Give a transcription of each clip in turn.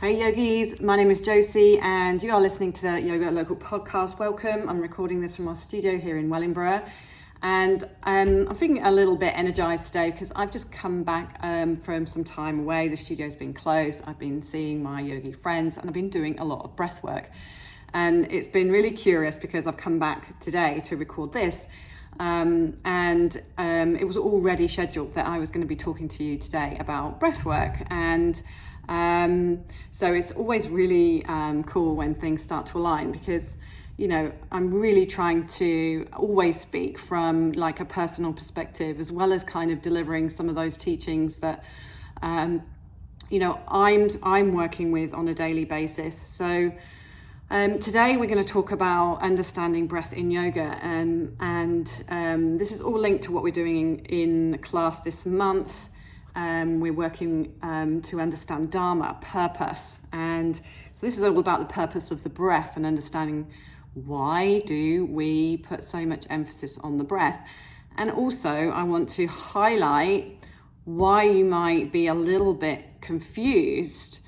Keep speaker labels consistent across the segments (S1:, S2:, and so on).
S1: Hey yogis, my name is Josie and you are listening to the Yoga Local podcast. Welcome. I'm recording this from our studio here in Wellingborough and I'm feeling a little bit energized today because I've just come back from some time away. The studio's been closed. I've been seeing my yogi friends and I've been doing a lot of breath work. And it's been really curious because I've come back today to record this it was already scheduled that I was going to be talking to you today about breath work. And so it's always really cool when things start to align because, you know, I'm really trying to always speak from like a personal perspective as well as kind of delivering some of those teachings that, you know, I'm working with on a daily basis. So today we're going to talk about understanding breath in yoga this is all linked to what we're doing in class this month. We're working to understand Dharma, purpose. And so this is all about the purpose of the breath and understanding why do we put so much emphasis on the breath. And also I want to highlight why you might be a little bit confused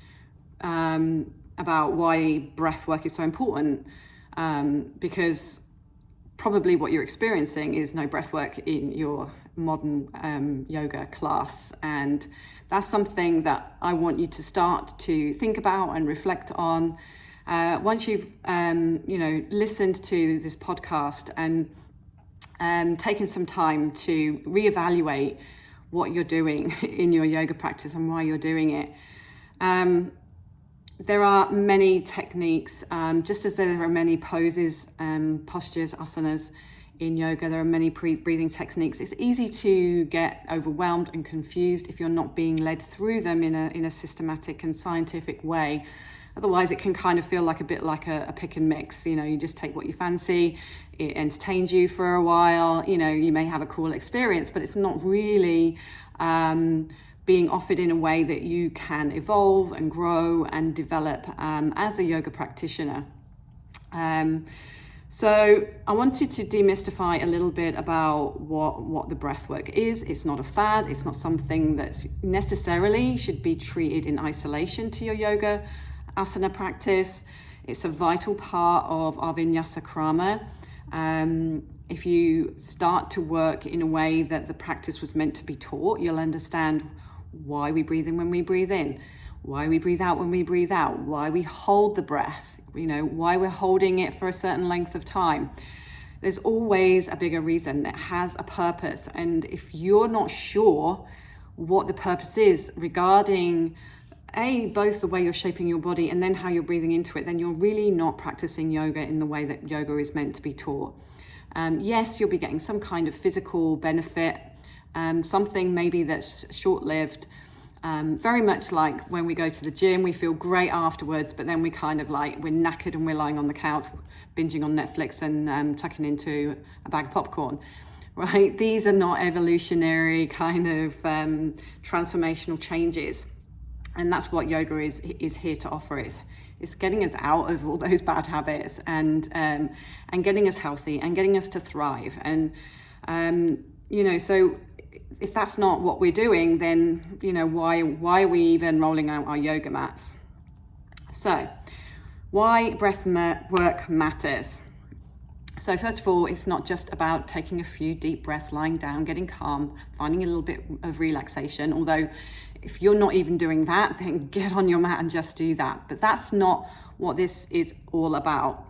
S1: about why breath work is so important, because probably what you're experiencing is no breath work in your modern yoga class, and that's something that I want you to start to think about and reflect on once you've listened to this podcast and taken some time to reevaluate what you're doing in your yoga practice and why you're doing it. There are many techniques, just as there are many poses, postures, asanas in yoga, there are many breathing techniques. It's easy to get overwhelmed and confused if you're not being led through them in a systematic and scientific way. Otherwise, it can kind of feel like a bit like a pick and mix. You know, you just take what you fancy, it entertains you for a while, you know, you may have a cool experience, but it's not really being offered in a way that you can evolve and grow and develop as a yoga practitioner. So I wanted to demystify a little bit about what the breath work is. It's not a fad. It's not something that necessarily should be treated in isolation to your yoga asana practice. It's a vital part of our vinyasa krama. If you start to work in a way that the practice was meant to be taught, you'll understand why we breathe in when we breathe in, why we breathe out when we breathe out, why we hold the breath, you know, why we're holding it for a certain length of time. There's always a bigger reason that has a purpose. And if you're not sure what the purpose is regarding both the way you're shaping your body and then how you're breathing into it, then you're really not practicing yoga in the way that yoga is meant to be taught. Yes, you'll be getting some kind of physical benefit, something maybe that's short-lived, very much like when we go to the gym, we feel great afterwards, but then we kind of like, we're knackered and we're lying on the couch, binging on Netflix and tucking into a bag of popcorn, right? These are not evolutionary kind of transformational changes. And that's what yoga is here to offer. It's getting us out of all those bad habits and getting us healthy and getting us to thrive. And, so if that's not what we're doing, then, you know, why are we even rolling out our yoga mats? So why breath work matters. So first of all, it's not just about taking a few deep breaths, lying down, getting calm, finding a little bit of relaxation. Although if you're not even doing that, then get on your mat and just do that. But that's not what this is all about.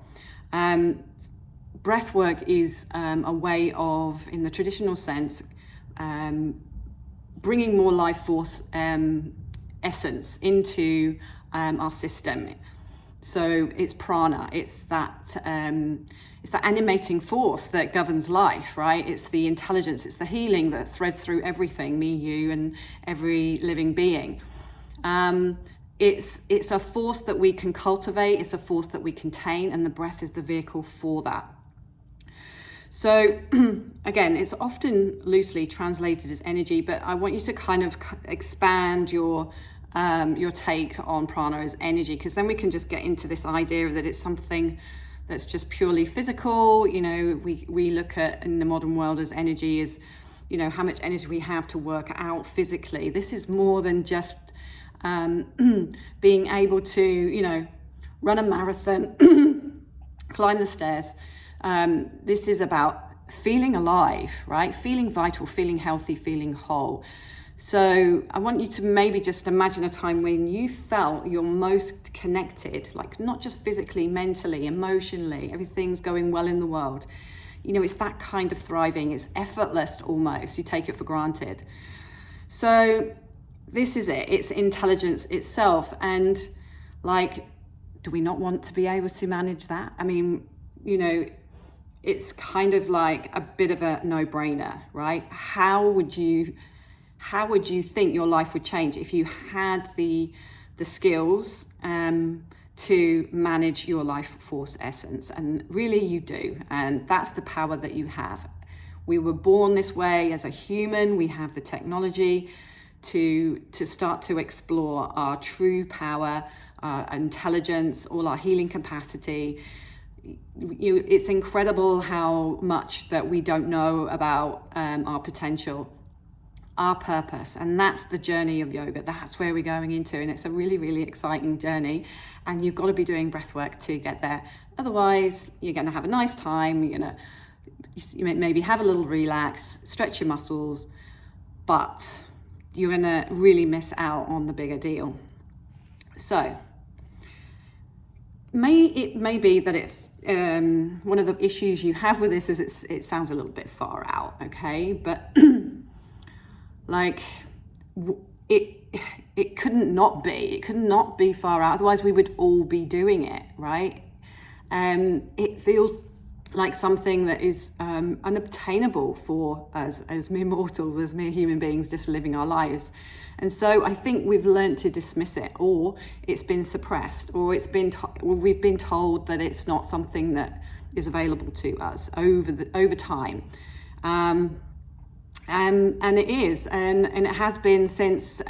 S1: Breath work is a way of, in the traditional sense, bringing more life force essence into our system. So it's prana, it's that animating force that governs life, right? It's the intelligence, it's the healing that threads through everything, me, you, and every living being. It's a force that we can cultivate, it's a force that we contain, and the breath is the vehicle for that. So again, it's often loosely translated as energy, but I want you to kind of expand your take on prana as energy, because then we can just get into this idea that it's something that's just purely physical. You know, we look at in the modern world as energy is, you know, how much energy we have to work out physically. This is more than just being able to, you know, run a marathon, climb the stairs. This is about feeling alive, right? Feeling vital, feeling healthy, feeling whole. So I want you to maybe just imagine a time when you felt you're most connected, like not just physically, mentally, emotionally, everything's going well in the world. You know, it's that kind of thriving. It's effortless almost. You take it for granted. So this is it. It's intelligence itself. And like, do we not want to be able to manage that? I mean, you know, it's kind of like a bit of a no-brainer, right? How would you think your life would change if you had the skills to manage your life force essence? And really you do, and that's the power that you have. We were born this way as a human. We have the technology to start to explore our true power, our intelligence, all our healing capacity. It's incredible how much that we don't know about our potential, our purpose, and that's the journey of yoga. That's where we're going into, and it's a really, really exciting journey, and you've got to be doing breath work to get there. Otherwise, you're going to have a nice time, you're going to maybe have a little relax, stretch your muscles, but you're going to really miss out on the bigger deal. So it may be that one of the issues you have with this is it sounds a little bit far out, okay? But like it couldn't not be. It could not be far out. Otherwise, we would all be doing it, right? It feels like something that is unobtainable for us as mere mortals, as mere human beings, just living our lives. And so I think we've learned to dismiss it, or it's been suppressed, or we've been told that it's not something that is available to us over time. And it is, and it has been since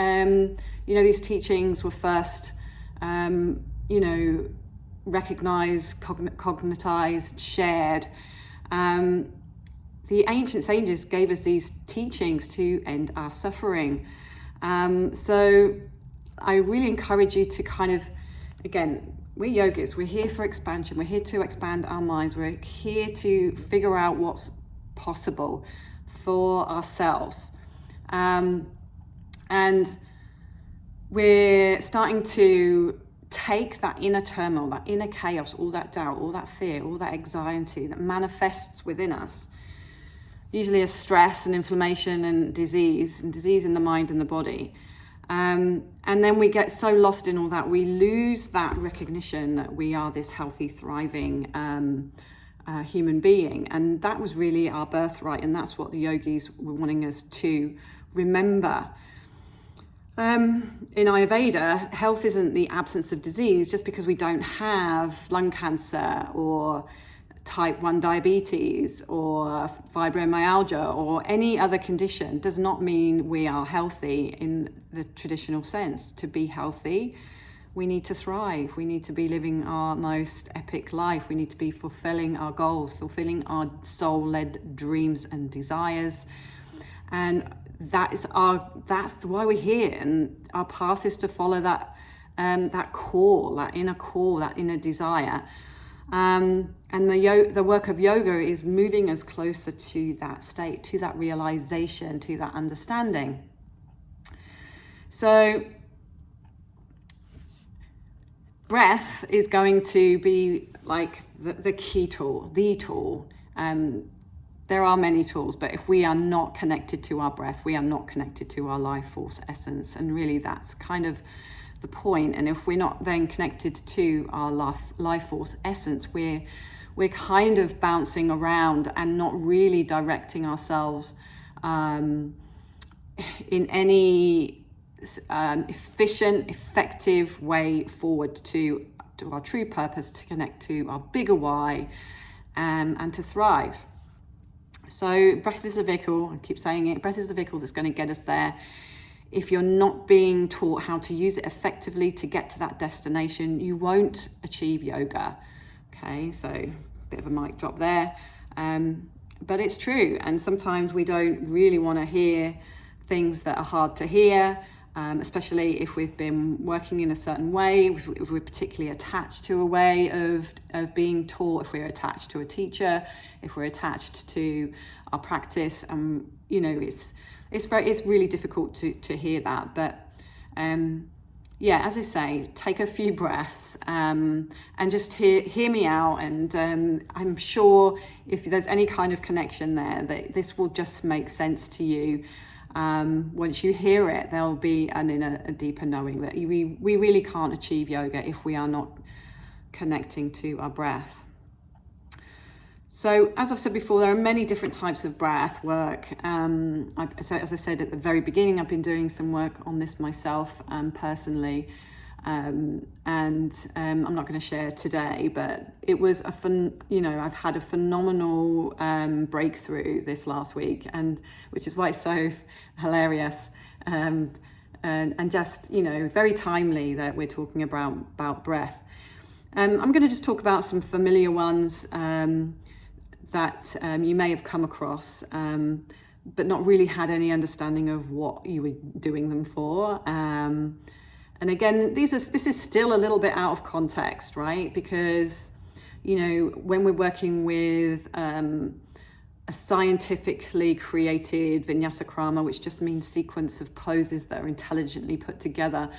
S1: these teachings were first recognized, cognitized, shared. The ancient sages gave us these teachings to end our suffering. So I really encourage you to kind of, again, we're yogis, we're here for expansion, we're here to expand our minds, we're here to figure out what's possible for ourselves. And we're starting to take that inner turmoil, that inner chaos, all that doubt, all that fear, all that anxiety that manifests within us, usually as stress and inflammation and disease in the mind and the body. And then we get so lost in all that, we lose that recognition that we are this healthy, thriving human being. And that was really our birthright. And that's what the yogis were wanting us to remember. In Ayurveda, health isn't the absence of disease. Just because we don't have lung cancer or type 1 diabetes or fibromyalgia or any other condition does not mean we are healthy in the traditional sense. To be healthy, we need to thrive. We need to be living our most epic life. We need to be fulfilling our goals, fulfilling our soul-led dreams and desires. And that's why we're here. And our path is to follow that call, that inner desire. And the work of yoga is moving us closer to that state, to that realization, to that understanding. So breath is going to be like the key tool, the tool. There are many tools, but if we are not connected to our breath, we are not connected to our life force essence. And really that's kind of the point. And if we're not then connected to our life force essence, we're kind of bouncing around and not really directing ourselves in any efficient, effective way forward to our true purpose, to connect to our bigger why, and to thrive. So breath is the vehicle, I keep saying it, breath is the vehicle that's going to get us there. If you're not being taught how to use it effectively to get to that destination, you won't achieve yoga. Okay, so a bit of a mic drop there. But it's true, and sometimes we don't really want to hear things that are hard to hear. especially if we've been working in a certain way, if we're particularly attached to a way of being taught, if we're attached to a teacher, if we're attached to our practice. You know, it's really difficult to hear that. But yeah, as I say, take a few breaths and just hear me out. And I'm sure if there's any kind of connection there, that this will just make sense to you. Once you hear it, there'll be a deeper knowing that we really can't achieve yoga if we are not connecting to our breath. So, as I've said before, there are many different types of breath work. As I said at the very beginning, I've been doing some work on this myself personally, and I'm not going to share today. But it was I've had a phenomenal breakthrough this last week, and which is why it's so hilarious, and just very timely that we're talking about breath. I'm going to just talk about some familiar ones that you may have come across, but not really had any understanding of what you were doing them for. And again, this is still a little bit out of context, right? Because, when we're working with a scientifically created vinyasa krama, which just means sequence of poses that are intelligently put together,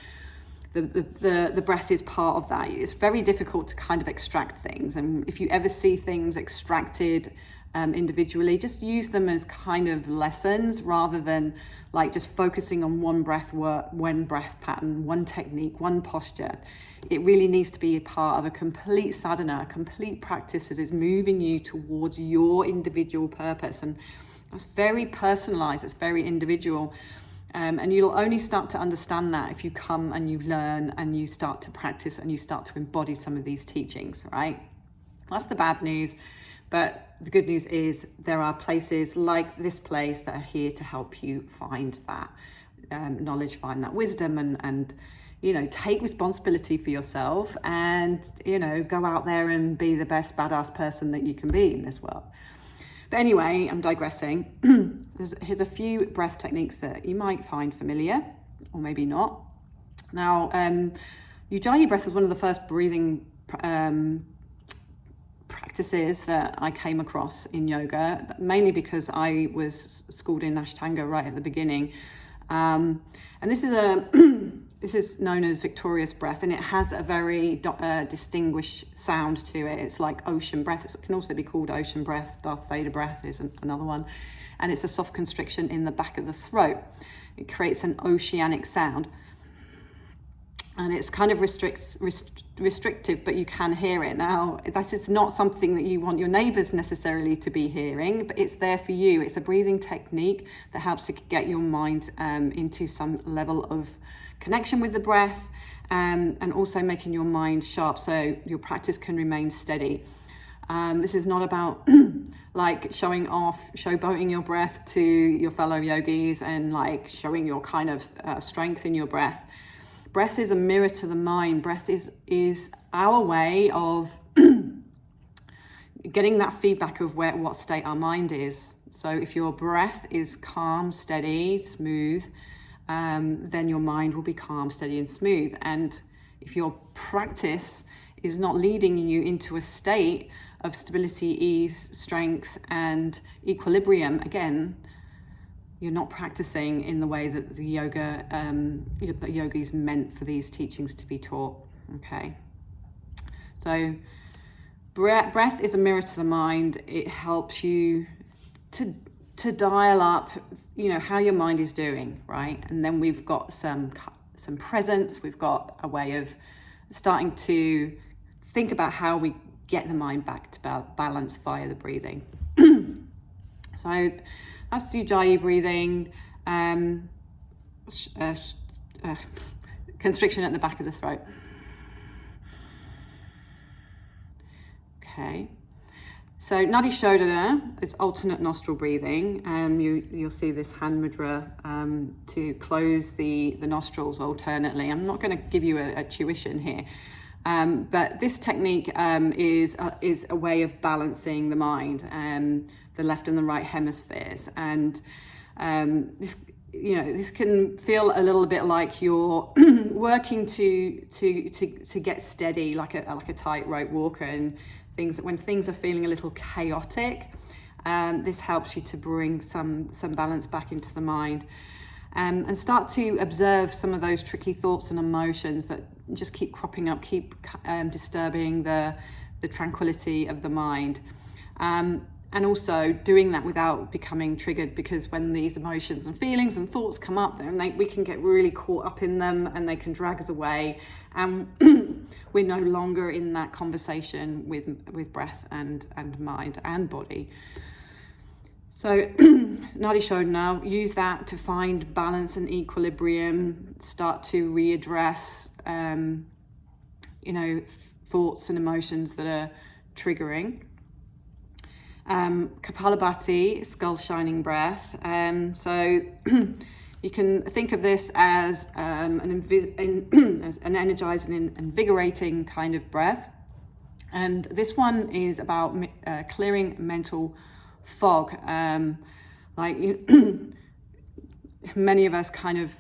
S1: the breath is part of that. It's very difficult to kind of extract things, and if you ever see things extracted individually, just use them as kind of lessons rather than like just focusing on one breath work, one breath pattern, one technique, one posture. It really needs to be a part of a complete sadhana, a complete practice that is moving you towards your individual purpose, and that's very personalized, it's very individual. And you'll only start to understand that if you come and you learn and you start to practice and you start to embody some of these teachings, right? That's the bad news. But the good news is there are places like this place that are here to help you find that knowledge, find that wisdom, and take responsibility for yourself and, go out there and be the best badass person that you can be in this world. But anyway, I'm digressing. Here's a few breath techniques that you might find familiar, or maybe not. Now, Ujjayi breath was one of the first breathing practices that I came across in yoga, mainly because I was schooled in Ashtanga right at the beginning. And this is known as victorious breath, and it has a very distinguished sound to it. It's like ocean breath. It can also be called ocean breath. Darth Vader breath is another one. And it's a soft constriction in the back of the throat. It creates an oceanic sound. And it's kind of restrictive, but you can hear it. Now, this is not something that you want your neighbors necessarily to be hearing, but it's there for you. It's a breathing technique that helps to get your mind into some level of connection with the breath, and also making your mind sharp so your practice can remain steady. This is not about like showboating your breath to your fellow yogis and like showing your kind of strength in your breath. Breath is a mirror to the mind. Breath is our way of getting that feedback of what state our mind is. So if your breath is calm, steady, smooth, then your mind will be calm, steady, and smooth. And if your practice is not leading you into a state of stability, ease, strength, and equilibrium, again, you're not practicing in the way that the yoga is meant for these teachings to be taught. Okay, so breath is a mirror to the mind. It helps you to dial up, how your mind is doing, right? And then we've got some presence. We've got a way of starting to think about how we get the mind back to balance via the breathing. So that's Ujjayi breathing, constriction at the back of the throat. Okay. So Nadi Shodhana is alternate nostril breathing. You'll see this hand mudra to close the nostrils alternately. I'm not going to give you a tuition here, but this technique is a way of balancing the mind, the left and the right hemispheres. And this this can feel a little bit like you're working to get steady, like a tightrope walker, and when things are feeling a little chaotic. This helps you to bring some balance back into the mind, and start to observe some of those tricky thoughts and emotions that just keep cropping up, keep disturbing the tranquility of the mind. And also doing that without becoming triggered, because when these emotions and feelings and thoughts come up, then we can get really caught up in them, and they can drag us away, and we're no longer in that conversation with breath and mind and body. So Nadi Shodhana, use that to find balance and equilibrium, start to readdress thoughts and emotions that are triggering. Kapalabhati, skull shining breath. So you can think of this as an energizing and invigorating kind of breath. And this one is about clearing mental fog. Many of us kind of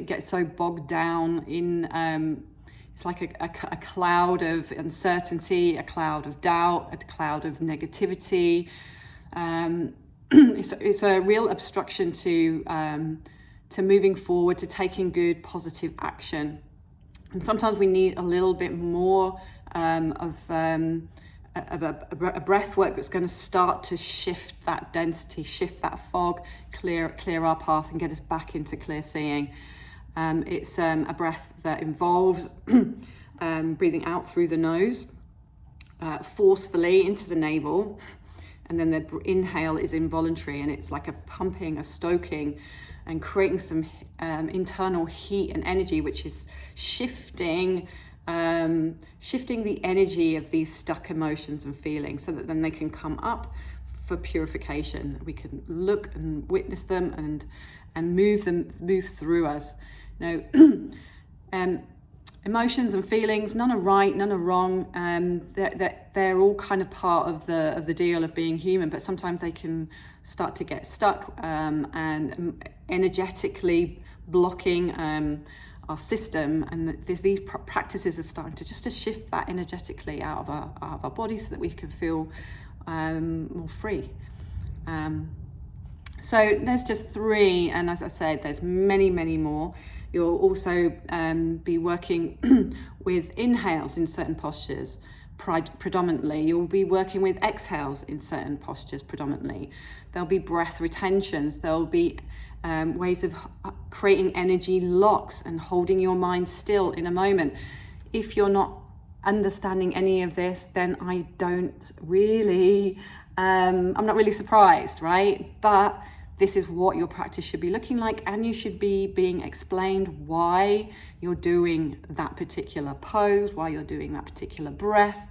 S1: get so bogged down in it's like a cloud of uncertainty, a cloud of doubt, a cloud of negativity. It's a real obstruction to moving forward, to taking good, positive action. And sometimes we need a little bit more of a breath work that's going to start to shift that density, shift that fog, clear our path, and get us back into clear seeing. It's a breath that involves breathing out through the nose, forcefully into the navel, and then the inhale is involuntary, and it's like a pumping, a stoking, and creating some internal heat and energy, which is shifting the energy of these stuck emotions and feelings, so that then they can come up for purification. We can look and witness them and move through us. Emotions and feelings, none are right, none are wrong. They're all kind of part of the deal of being human, but sometimes they can start to get stuck and energetically blocking our system. And these practices are starting to shift that energetically out of our body, so that we can feel more free. So there's just 3, and as I said, there's many, many more. You'll also be working with inhales in certain postures predominantly. You'll be working with exhales in certain postures predominantly. There'll be breath retentions. There'll be ways of creating energy locks and holding your mind still in a moment. If you're not understanding any of this, then I'm not really surprised, right? But this is what your practice should be looking like, and you should be being explained why you're doing that particular pose, why you're doing that particular breath,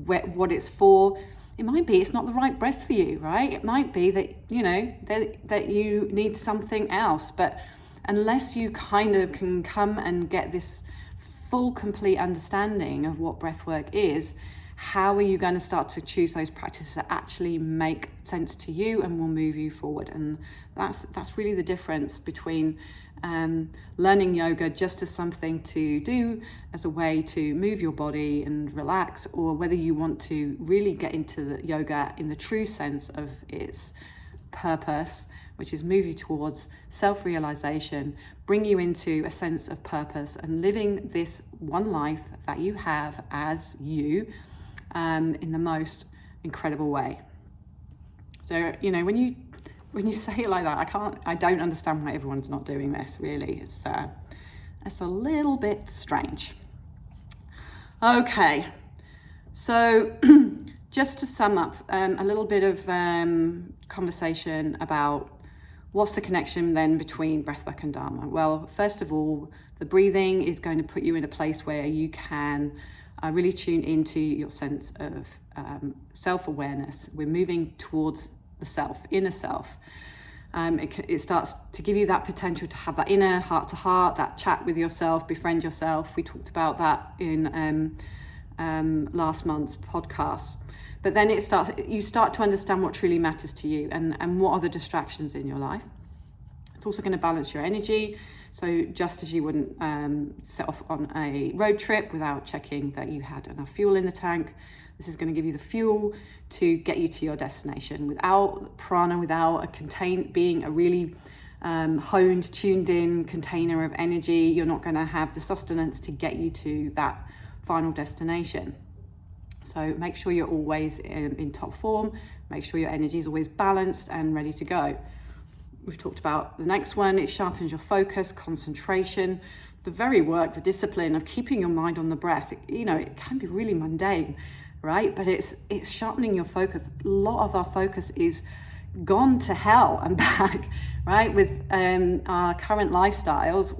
S1: what it's for. It might be it's not the right breath for you, right? It might be that that you need something else. But unless you kind of can come and get this full, complete understanding of what breath work is, how are you going to start to choose those practices that actually make sense to you and will move you forward? And that's really the difference between learning yoga just as something to do, as a way to move your body and relax, or whether you want to really get into the yoga in the true sense of its purpose, which is move you towards self-realization, bring you into a sense of purpose and living this one life that you have as you, in the most incredible way. So, when you say it like that, I don't understand why everyone's not doing this, really. It's a little bit strange. Okay, so just to sum up, a little bit of conversation about what's the connection then between breathwork and Dharma. Well, first of all, the breathing is going to put you in a place where you can really tune into your sense of self-awareness. We're moving towards the self, inner self. It starts to give you that potential to have that inner heart-to-heart, that chat with yourself, befriend yourself. We talked about that in last month's podcast. But then you start to understand what truly matters to you and what are the distractions in your life. It's also going to balance your energy. So just as you wouldn't set off on a road trip without checking that you had enough fuel in the tank, this is going to give you the fuel to get you to your destination. Without prana, without being a really honed, tuned in container of energy, you're not going to have the sustenance to get you to that final destination. So make sure you're always in top form. Make sure your energy is always balanced and ready to go. We've talked about the next one. It sharpens your focus, concentration, the very work, the discipline of keeping your mind on the breath. It can be really mundane, right? But it's sharpening your focus. A lot of our focus is gone to hell and back, right? With our current lifestyles,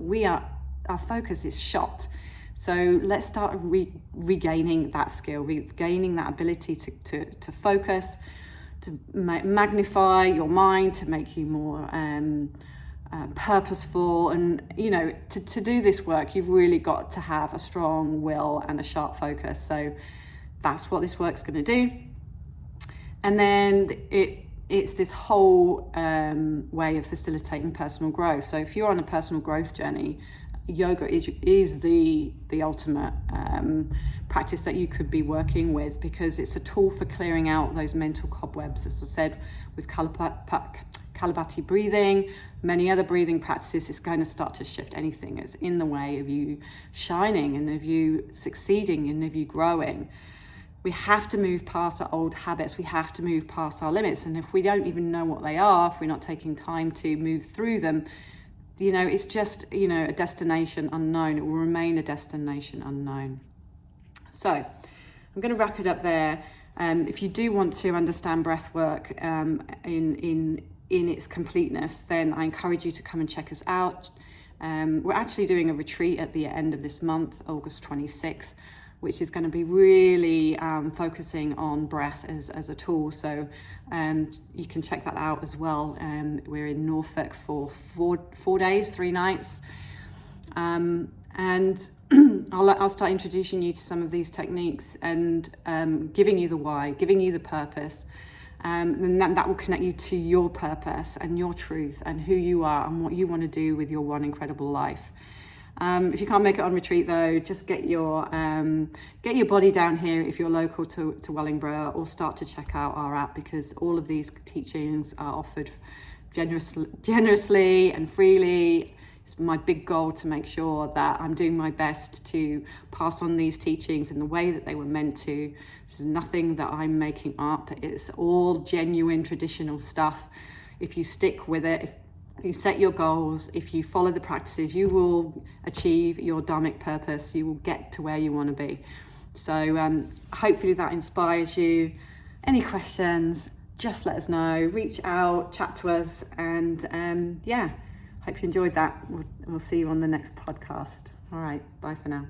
S1: our focus is shot. So let's start regaining that skill, regaining that ability to focus, to magnify your mind, to make you more purposeful. And to do this work, you've really got to have a strong will and a sharp focus. So that's what this work's going to do. And then it's this whole way of facilitating personal growth. So if you're on a personal growth journey, yoga is the ultimate practice that you could be working with, because it's a tool for clearing out those mental cobwebs. As I said, with Kalabati breathing, many other breathing practices, it's going to start to shift anything that's in the way of you shining and of you succeeding and of you growing. We have to move past our old habits. We have to move past our limits. And if we don't even know what they are, if we're not taking time to move through them, it's just, a destination unknown. It will remain a destination unknown. So I'm going to wrap it up there. If you do want to understand breath work in its completeness, then I encourage you to come and check us out. We're actually doing a retreat at the end of this month, August 26th, which is going to be really focusing on breath as a tool. So you can check that out as well. We're in Norfolk for 4 days, 3 nights. And I'll start introducing you to some of these techniques and giving you the why, giving you the purpose. And that will connect you to your purpose and your truth and who you are and what you want to do with your one incredible life. If you can't make it on retreat though, just get your body down here if you're local to Wellingborough, or start to check out our app, because all of these teachings are offered generously and freely. It's my big goal to make sure that I'm doing my best to pass on these teachings in the way that they were meant to. This is nothing that I'm making up. It's all genuine traditional stuff. If you stick with it, if you set your goals, if you follow the practices, you will achieve your dharmic purpose. You will get to where you want to be. So hopefully that inspires you. Any questions, just let us know. Reach out, chat to us, and hope you enjoyed that. We'll see you on the next podcast. All right, bye for now.